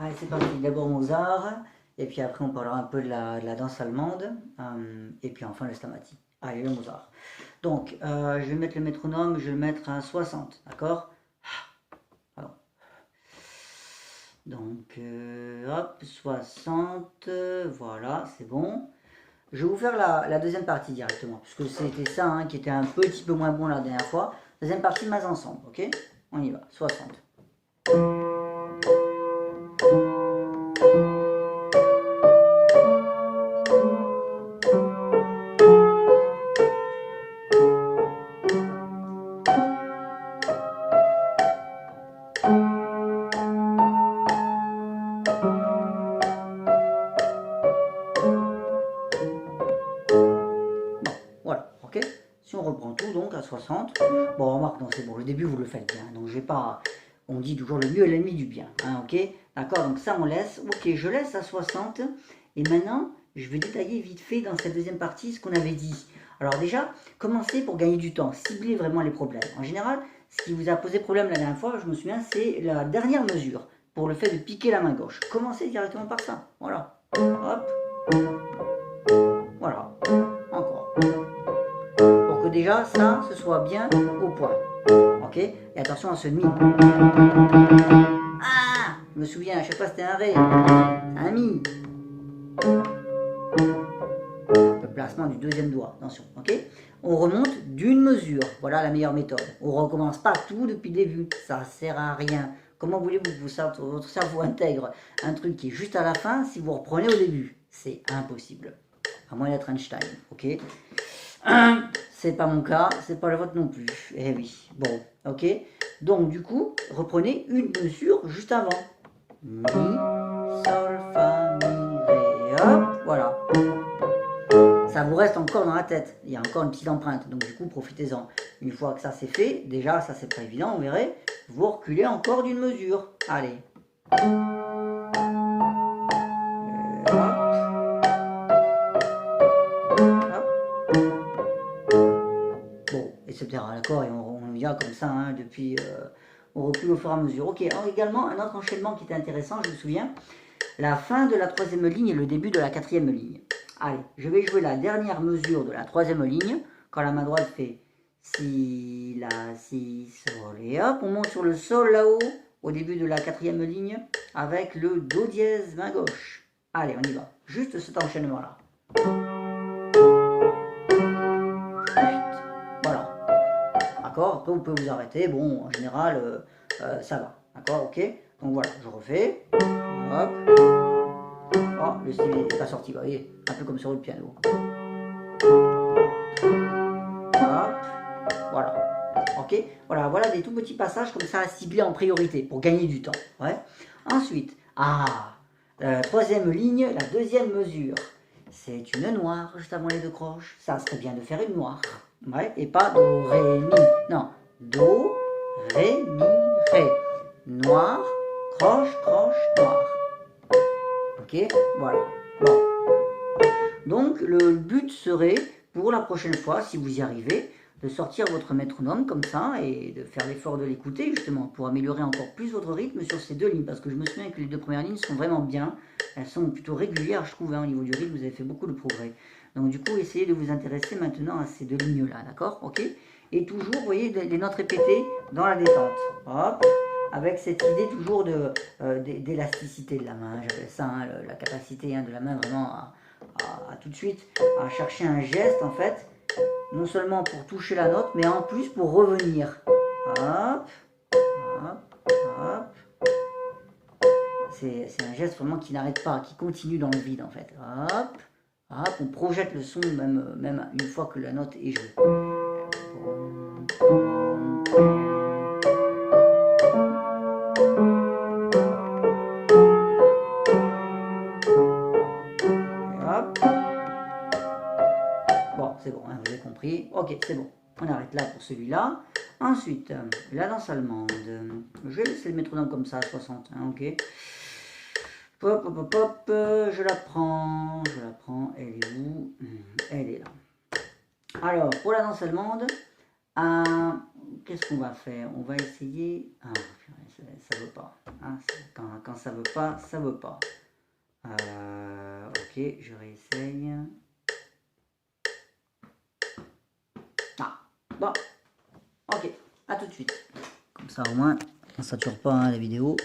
Allez, c'est parti. D'abord Mozart, et puis après on parlera un peu de la danse allemande, et puis enfin le Stamati. Allez, le Mozart. Donc, je vais mettre le métronome, je vais le mettre à 60, d'accord? Pardon. Donc, hop, 60, voilà, c'est bon. Je vais vous faire la deuxième partie directement, puisque c'était ça hein, qui était un petit peu moins bon la dernière fois. Deuxième partie, mais ensemble, ok? On y va, 60. Voilà, ok. Si on reprend tout donc à 60, bon remarque, non c'est bon, le début vous le faites bien, donc je vais pas, on dit toujours le mieux est l'ennemi du bien, hein, ok. D'accord, donc ça on laisse, ok, je laisse à 60, et maintenant je vais détailler vite fait dans cette deuxième partie ce qu'on avait dit. Alors déjà, commencez pour gagner du temps, ciblez vraiment les problèmes. En général, ce qui vous a posé problème la dernière fois, je me souviens, c'est la dernière mesure, pour le fait de piquer la main gauche. Commencez directement par ça, voilà, hop, voilà, encore. Pour que déjà ça, ce soit bien au point. Ok? Et attention à ce mi. Ah! Je me souviens, à chaque fois c'était un ré. C'est un mi. Le placement du deuxième doigt, attention, ok? On remonte d'une mesure, voilà la meilleure méthode. On recommence pas tout depuis le début, ça sert à rien. Comment voulez-vous que votre cerveau intègre un truc qui est juste à la fin si vous reprenez au début? C'est impossible. À moins d'être Einstein, ok? C'est pas mon cas, c'est pas le vôtre non plus. Eh oui, bon, ok. Donc du coup, reprenez une mesure juste avant. Mi, sol, fa, mi, ré, hop, voilà. Ça vous reste encore dans la tête, il y a encore une petite empreinte, donc du coup profitez-en. Une fois que ça c'est fait, déjà ça c'est pas évident, vous verrez, vous reculez encore d'une mesure. Allez. Etc. D'accord, et on vient comme ça hein, depuis, on recule au fur et à mesure. Ok, alors également un autre enchaînement qui était intéressant, je me souviens, la fin de la troisième ligne et le début de la quatrième ligne. Allez, je vais jouer la dernière mesure de la troisième ligne, quand la main droite fait si, la, si, sol, et hop, on monte sur le sol là-haut, au début de la quatrième ligne, avec le do dièse main gauche. Allez, on y va, juste cet enchaînement-là. D'accord, après vous pouvez vous arrêter, bon en général ça va, d'accord, ok, donc voilà, je refais, hop, oh le style n'est pas sorti, vous voyez, un peu comme sur le piano, hop, voilà, ok, voilà des tout petits passages comme ça à cibler en priorité pour gagner du temps, ouais, ensuite, troisième ligne, la deuxième mesure, c'est une noire juste avant les deux croches, ça serait bien de faire une noire. Ouais, et pas do, ré, mi. Non, do, ré, mi, ré. Noir, croche, croche, noir. Ok, voilà. Bon. Donc, le but serait, pour la prochaine fois, si vous y arrivez, de sortir votre métronome comme ça et de faire l'effort de l'écouter justement pour améliorer encore plus votre rythme sur ces deux lignes. Parce que je me souviens que les deux premières lignes sont vraiment bien. Elles sont plutôt régulières, je trouve, hein, au niveau du rythme, vous avez fait beaucoup de progrès. Donc du coup, essayez de vous intéresser maintenant à ces deux lignes-là, d'accord? Ok? Et toujours, vous voyez, les notes répétées dans la détente. Hop! Avec cette idée toujours d'élasticité de la main, j'appelle ça, hein, la capacité hein, de la main vraiment à tout de suite à chercher un geste en fait, non seulement pour toucher la note, mais en plus pour revenir. Hop, hop, hop. C'est un geste vraiment qui n'arrête pas, qui continue dans le vide en fait. Hop, hop, on projette le son même une fois que la note est jouée. Bon, c'est bon, hein, vous avez compris. Ok, c'est bon. On arrête là pour celui-là. Ensuite, la danse allemande. Je vais laisser le métronome comme ça à 60, hein, ok. Hop, hop, hop, hop, je la prends, elle est où? Elle est là. Alors, pour la danse allemande, qu'est-ce qu'on va faire? On va essayer... Ah, ça ne veut pas. Hein, quand ça veut pas, ça veut pas. Ok, je réessaye. Ah, bon. Ok, à tout de suite. Comme ça au moins, on ne sature pas hein, la vidéo.